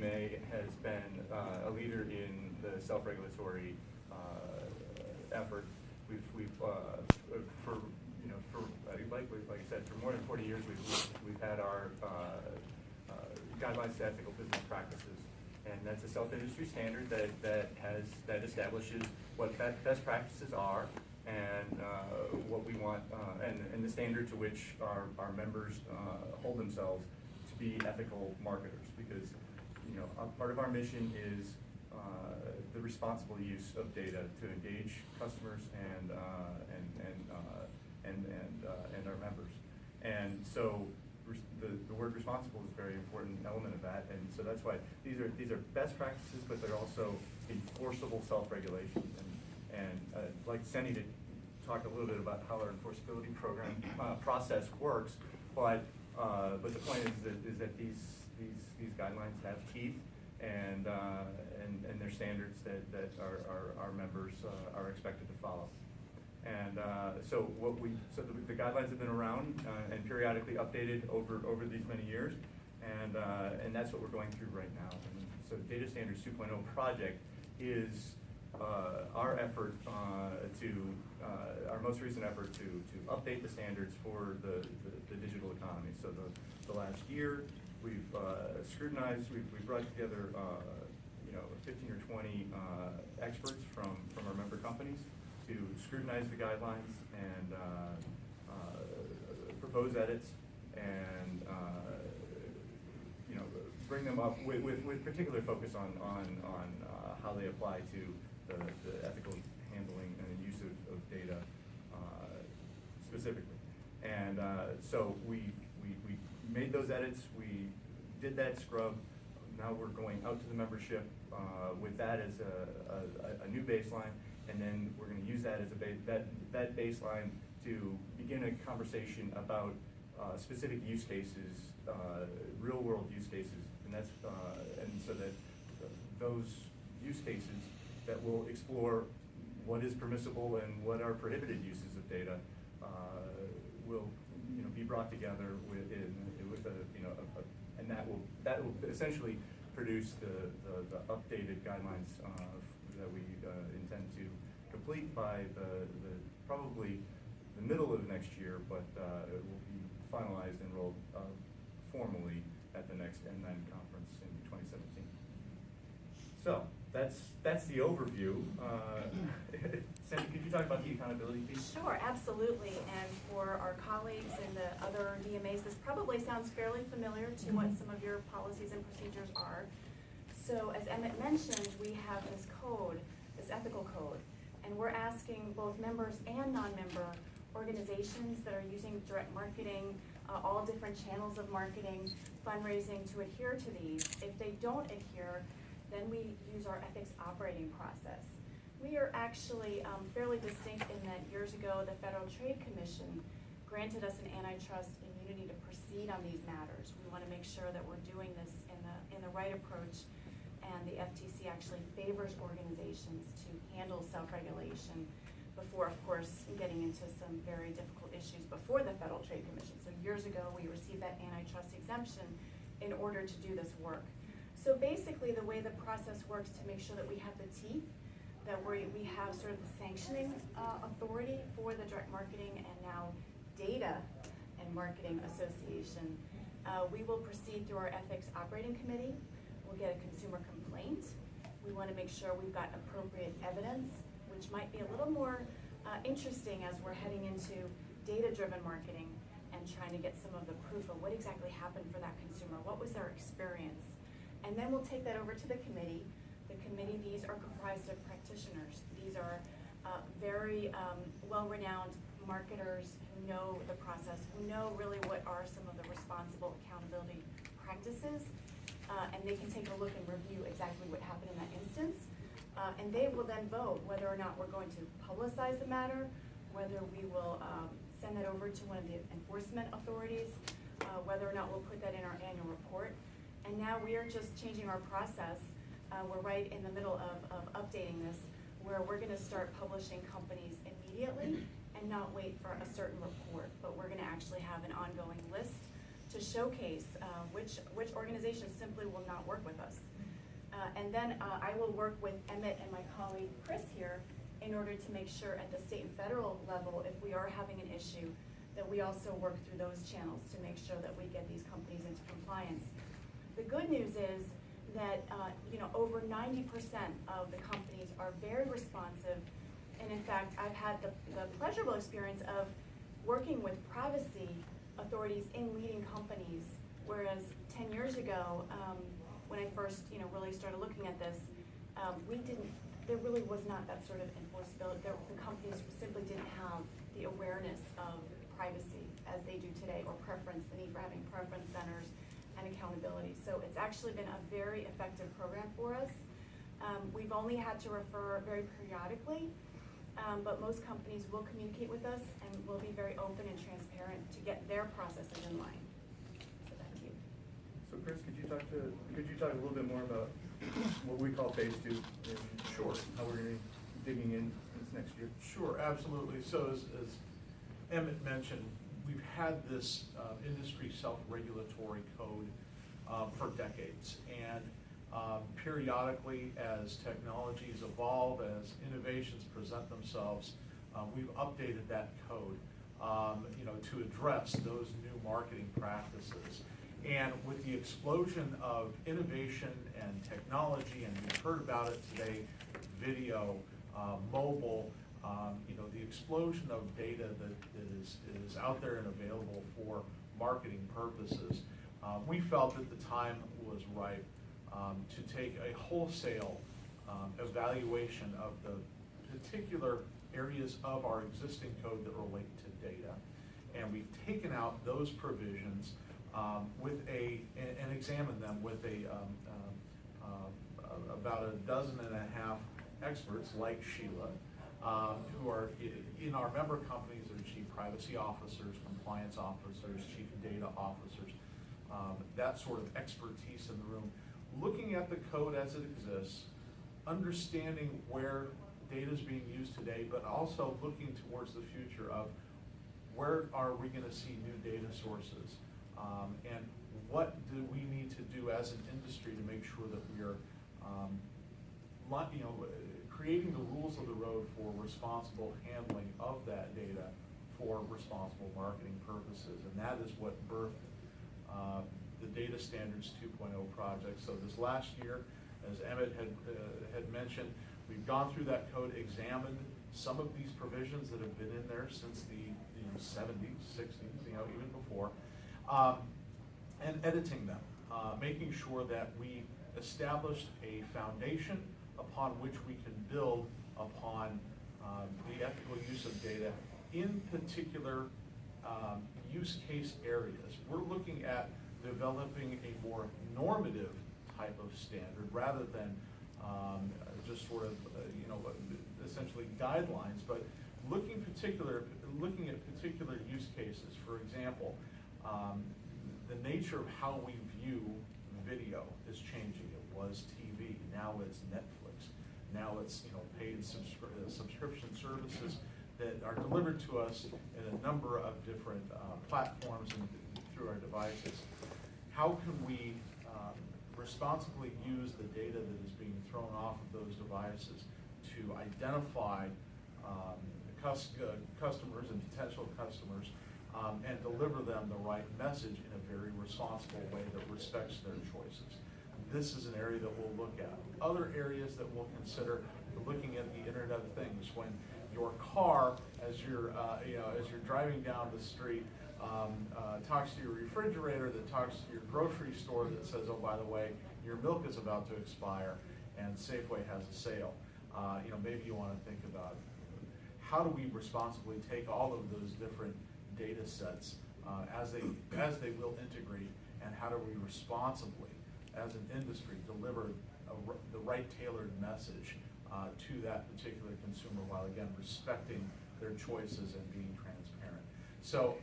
DMA has been a leader in the self-regulatory effort. We've for like I said, for more than 40 years, we've had our guidelines to ethical business practices, and that's a self-industry standard that establishes what best practices are and what we want, and the standard to which our members hold themselves to be ethical marketers. Because part of our mission is the responsible use of data to engage customers and our members. And so the word responsible is a very important element of that, and so that's why these are best practices, but they're also enforceable self-regulations. And I'd like Senny to talk a little bit about how our enforceability program process works, but the point is that these guidelines have teeth, and they're standards that our members are expected to follow. And so the guidelines have been around and periodically updated over these many years, and that's what we're going through right now. And so Data Standards 2.0 project is our effort our most recent effort to update the standards for the digital economy. So the last year we've scrutinized, we've brought together 15 or 20 experts from our member companies to scrutinize the guidelines and propose edits and bring them up with particular focus on how they apply to the ethical handling and use of data specifically. And so we made those edits, we did that scrub. Now we're going out to the membership with that as a new baseline, and then we're going to use that as that baseline to begin a conversation about specific use cases, real world use cases, and that's and so that those use cases that will explore what is permissible and what are prohibited uses of data will be brought together with and that will essentially produce the updated guidelines that we intend to complete by probably the middle of next year, but it will be finalized and rolled formally at the next N9 conference in 2017. So that's the overview. Sandy, could you talk about the accountability piece? Sure, absolutely. And for our colleagues in the other DMAs, this probably sounds fairly familiar to what some of your policies and procedures are. So as Emmett mentioned, we have this code, this ethical code, and we're asking both members and non-member organizations that are using direct marketing, all different channels of marketing, fundraising, to adhere to these. If they don't adhere, then we use our ethics operating process. We are actually fairly distinct in that years ago the Federal Trade Commission granted us an antitrust immunity to proceed on these matters. We want to make sure that we're doing this in the right approach, and the FTC actually favors organizations to handle self-regulation before, of course, getting into some very difficult issues before the Federal Trade Commission. So years ago we received that antitrust exemption in order to do this work. So basically the way the process works to make sure that we have the teeth, that we have sort of the sanctioning authority for the direct marketing and now data and marketing association. We will proceed through our ethics operating committee. We'll get a consumer complaint. We want to make sure we've got appropriate evidence, which might be a little more interesting as we're heading into data-driven marketing and trying to get some of the proof of what exactly happened for that consumer. What was their experience? And then we'll take that over to the committee. The committee, these are comprised of practitioners. These are very well-renowned marketers who know the process, who know really what are some of the responsible accountability practices, and they can take a look and review exactly what happened in that instance. And they will then vote whether or not we're going to publicize the matter, whether we will send that over to one of the enforcement authorities, whether or not we'll put that in our annual report. And now we are just changing our process. We're right in the middle of updating this, where we're going to start publishing companies immediately and not wait for a certain report, but we're going to actually have an ongoing list to showcase which organizations simply will not work with us. And then I will work with Emmett and my colleague Chris here in order to make sure at the state and federal level, if we are having an issue, that we also work through those channels to make sure that we get these companies into compliance. The good news is that over 90% of the companies are very responsive, and in fact, I've had the pleasurable experience of working with privacy authorities in leading companies, whereas 10 years ago, when I first really started looking at this, there really was not that sort of enforceability. The companies simply didn't have the awareness of privacy as they do today, or preference, the need for having preference centers and accountability. So it's actually been a very effective program for us. We've only had to refer very periodically, but most companies will communicate with us and will be very open and transparent to get their processes in line. So thank you. So Chris, could you talk a little bit more about what we call phase 2? Sure. How we're going to be digging in this next year? Sure, absolutely. So as Emmett mentioned, we've had this industry self-regulatory code for decades. And periodically, as technologies evolve, as innovations present themselves, we've updated that code to address those new marketing practices. And with the explosion of innovation and technology, and we've heard about it today, video, mobile, the explosion of data that is out there and available for marketing purposes, we felt that the time was ripe to take a wholesale evaluation of the particular areas of our existing code that relate to data. And we've taken out those provisions and examined them with about a dozen and a half experts like Sheila, who are in our member companies. That are chief privacy officers, compliance officers, chief data officers, that sort of expertise in the room, looking at the code as it exists, understanding where data is being used today, but also looking towards the future of where are we going to see new data sources, and what do we need to do as an industry to make sure that we are creating the rules of the road for responsible handling of that data for responsible marketing purposes. And that is what birthed the Data Standards 2.0 project. So this last year, as Emmett had mentioned, we've gone through that code, examined some of these provisions that have been in there since the 70s, 60s, even before, and editing them, making sure that we established a foundation upon which we can build upon the ethical use of data in particular use case areas. We're looking at developing a more normative type of standard rather than just sort of essentially guidelines, but looking at particular use cases. For example, the nature of how we view video is changing. It was TV, now it's Netflix, now it's paid subscription services that are delivered to us in a number of different platforms and through our devices. How can we responsibly use the data that is being thrown off of those devices to identify customers and potential customers and deliver them the right message in a very responsible way that respects their choices? This is an area that we'll look at. Other areas that we'll consider, looking at the Internet of Things. When your car, as you're driving down the street, talks to your refrigerator, that talks to your grocery store, that says, oh, by the way, your milk is about to expire and Safeway has a sale. Maybe you want to think about how do we responsibly take all of those different data sets as they will integrate, and how do we responsibly, as an industry, deliver the right tailored message to that particular consumer, while again respecting their choices and being transparent. So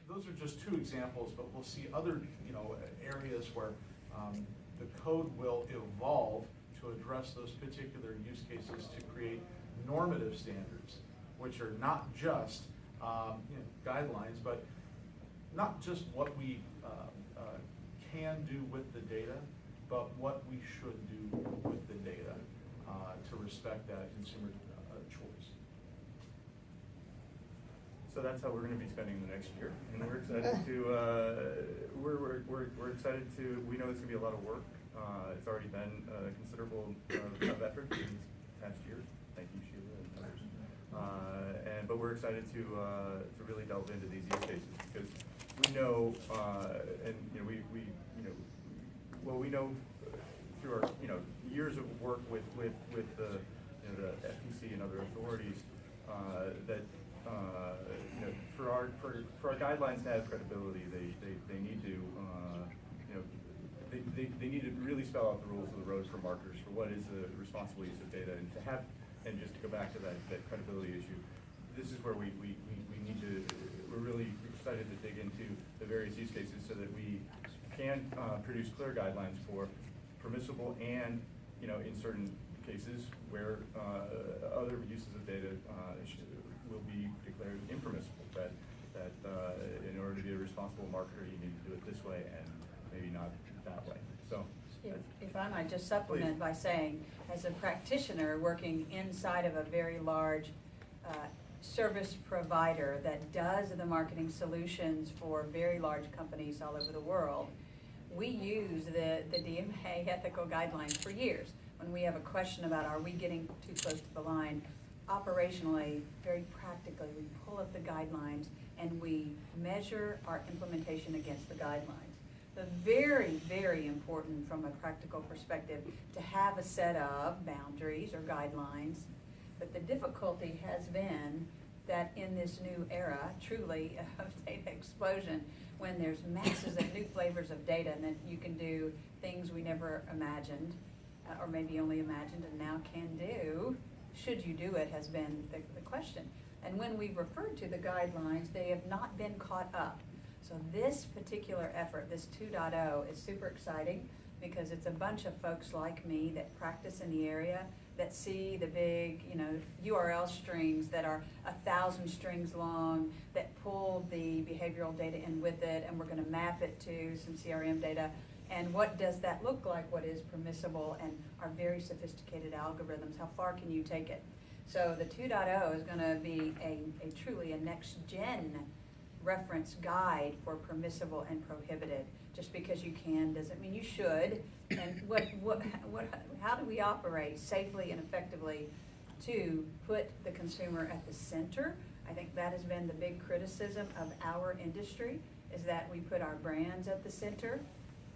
those are just two examples, but we'll see other areas where the code will evolve to address those particular use cases to create normative standards, which are not just guidelines, but not just what we can do with the data, but what we should do with the data to respect that consumer choice. So that's how we're going to be spending the next year, and we're excited to. We're excited to. We know it's going to be a lot of work. It's already been considerable of effort in these past years. Thank you, Sheila and others. But we're excited to really delve into these use cases because we know, and we know through our years of work with the the FTC and other authorities that for our guidelines to have credibility, they need to they need to really spell out the rules of the road for marketers for what is the responsible use of data, and just to go back to that credibility issue. This is where we need to. We're really excited to dig into the various use cases so that we can produce clear guidelines for permissible and in certain cases where other uses of data will be declared impermissible. That in order to be a responsible marketer, you need to do it this way and maybe not that way. So, if I might just supplement please. by saying, as a practitioner working inside of a very large service provider that does the marketing solutions for very large companies all over the world, we use the DMA ethical guidelines for years. When we have a question about are we getting too close to the line, operationally, very practically, we pull up the guidelines and we measure our implementation against the guidelines. So very, very important from a practical perspective to have a set of boundaries or guidelines. But the difficulty has been that in this new era, truly, of data explosion, when there's masses of new flavors of data and that you can do things we never imagined, or maybe only imagined and now can do, should you do it, has been the question. And when we've referred to the guidelines, they have not been caught up. So this particular effort, this 2.0, is super exciting because it's a bunch of folks like me that practice in the area, that see the big, URL strings that are 1,000 strings long, that pull the behavioral data in with it, and we're going to map it to some CRM data. And what does that look like? What is permissible? And our very sophisticated algorithms, how far can you take it? So the 2.0 is going to be a truly a next-gen reference guide for permissible and prohibited. Just because you can doesn't mean you should. And how do we operate safely and effectively to put the consumer at the center? I think that has been the big criticism of our industry, is that we put our brands at the center,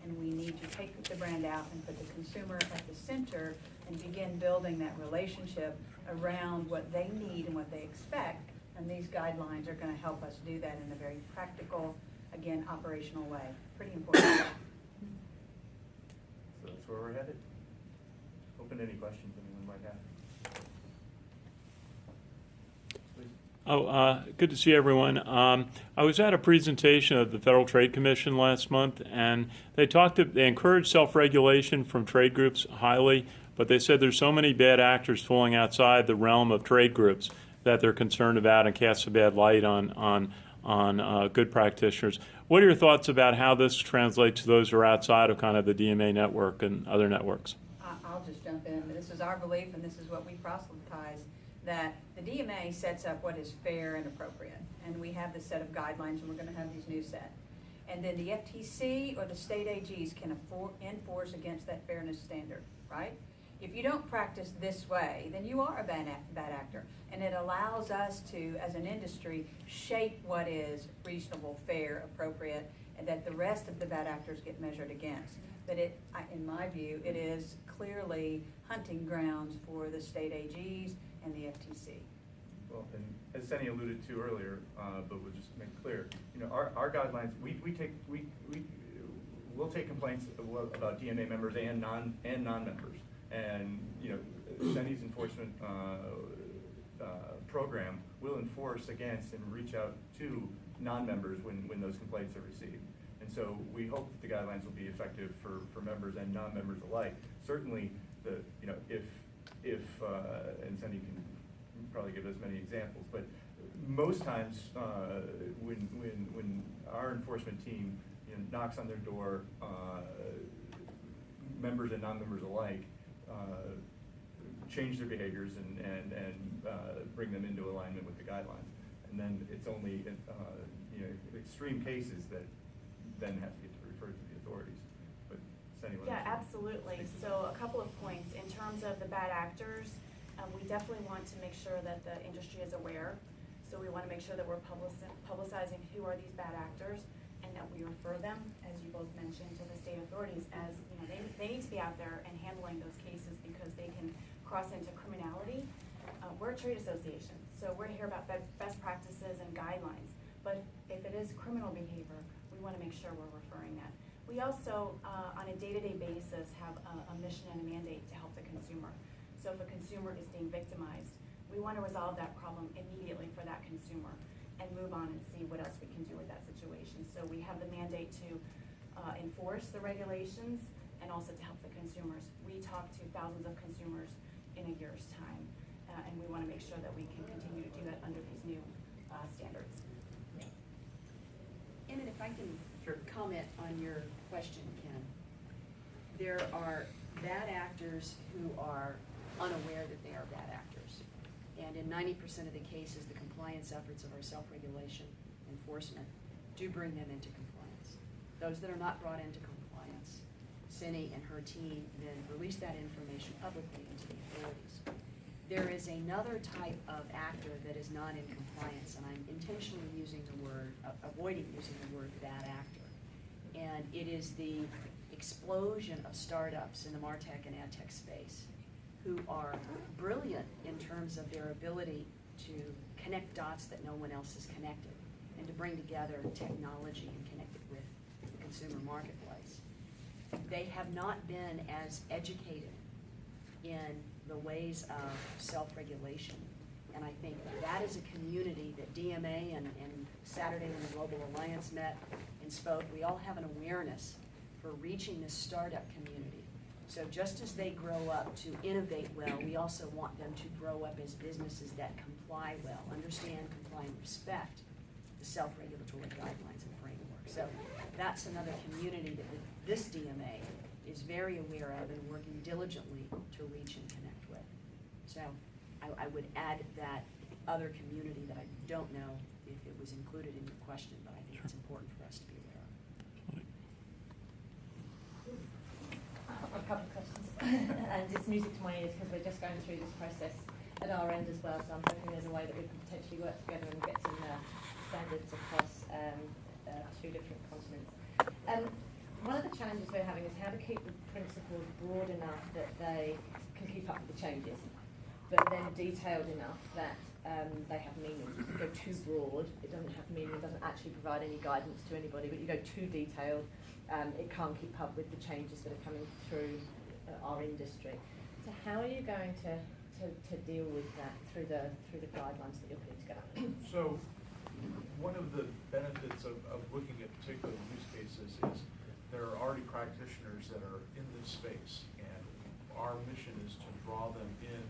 and we need to take the brand out and put the consumer at the center and begin building that relationship around what they need and what they expect. And these guidelines are going to help us do that in a very practical, again, operational way. Pretty important. So that's where we're headed. Open to any questions anyone might have. Please. Good to see everyone. I was at a presentation of the Federal Trade Commission last month, and they encouraged self-regulation from trade groups highly, but they said there's so many bad actors falling outside the realm of trade groups that they're concerned about and casts a bad light on good practitioners. What are your thoughts about how this translates to those who are outside of kind of the DMA network and other networks? I'll just jump in. This is our belief, and this is what we proselytize, that the DMA sets up what is fair and appropriate. And we have this set of guidelines, and we're going to have these new set. And then the FTC or the state AGs can enforce against that fairness standard, right? If you don't practice this way, then you are a bad actor. And it allows us to, as an industry, shape what is reasonable, fair, appropriate, and that the rest of the bad actors get measured against. But in my view, it is clearly hunting grounds for the state AGs and the FTC. Well, and as Senny alluded to earlier, but we'll just make it clear, our guidelines, we'll take complaints about DMA members and non-members. And Senny's enforcement program will enforce against and reach out to non-members when those complaints are received. And so we hope that the guidelines will be effective for members and non-members alike. Certainly, if and Senny can probably give us many examples, but most times when our enforcement team, knocks on their door, members and non-members alike, change their behaviors and bring them into alignment with the guidelines. And then it's only extreme cases that then have to get referred to the authorities. But does anyone Yeah, else? absolutely. So a couple of points. In terms of the bad actors, we definitely want to make sure that the industry is aware. So we want to make sure that we're publicizing who are these bad actors, and that we refer them, as you both mentioned, to the state authorities, as they need to be out there and handling those cases because they can cross into criminality. We're a trade association, so we're here about best practices and guidelines. But if it is criminal behavior, we want to make sure we're referring that. We also, on a day-to-day basis, have a mission and a mandate to help the consumer. So if a consumer is being victimized, we want to resolve that problem immediately for that consumer and move on and see what else we can do with that situation. So we have the mandate to enforce the regulations and also to help the consumers. We talk to thousands of consumers in a year's time, and we want to make sure that we can continue to do that under these new standards. Emmett, if I can Sure. comment on your question, Ken. There are bad actors who are unaware that they are bad actors. And in 90% of the cases, the compliance efforts of our self-regulation enforcement do bring them into compliance. Those that are not brought into compliance, Cindy and her team then release that information publicly into the authorities. There is another type of actor that is not in compliance, and I'm intentionally avoiding using the word bad actor. And it is the explosion of startups in the MarTech and AdTech space who are brilliant in terms of their ability to connect dots that no one else has connected, and to bring together technology and connect it with the consumer marketplace. They have not been as educated in the ways of self-regulation. And I think that is a community that DMA and Saturday when the Global Alliance met and spoke, we all have an awareness for reaching this startup community. So just as they grow up to innovate well, we also want them to grow up as businesses that comply well, understand, comply, and respect the self-regulatory guidelines and framework. So that's another community that this DMA is very aware of and working diligently to reach and connect with. So I would add that other community that I don't know if it was included in your question, but I think it's important for us to be aware of. A couple of questions, and it's music to my ears because we're just going through this process at our end as well, so I'm hoping there's a way that we can potentially work together and get some standards across two different continents. One of the challenges we're having is how to keep the principles broad enough that they can keep up with the changes, but then detailed enough that they have meaning. If you go too broad, it doesn't have meaning, it doesn't actually provide any guidance to anybody, but you go too detailed, it can't keep up with the changes that are coming through our industry. So how are you going to deal with that through the guidelines that you're putting together? So one of the benefits of looking at particular use cases is there are already practitioners that are in this space, and our mission is to draw them in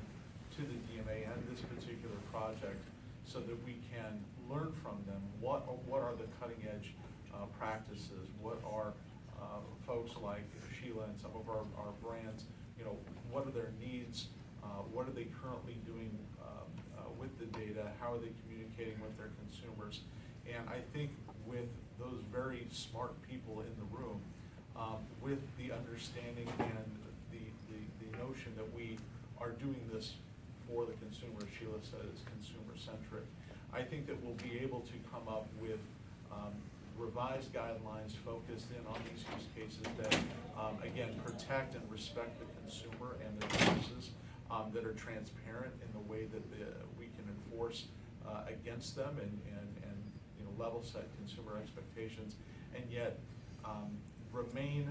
to the DMA and this particular project so that we can learn from them what are the cutting edge practices, what are folks like Sheila and some of our brands, what are their needs, what are they currently doing with the data, how are they communicating with their consumers. And I think with those very smart people in the room, with the understanding and the notion that we are doing this for the consumer, as Sheila says, consumer-centric, I think that we'll be able to come up with revised guidelines focused in on these use cases that, again, protect and respect the consumer and their businesses, that are transparent in the way that we can enforce against them and level set consumer expectations, and yet remain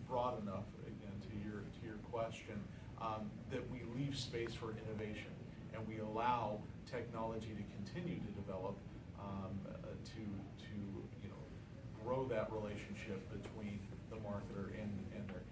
broad enough, again, to your question, that we leave space for innovation and we allow technology to continue to develop, to grow that relationship between the marketer and their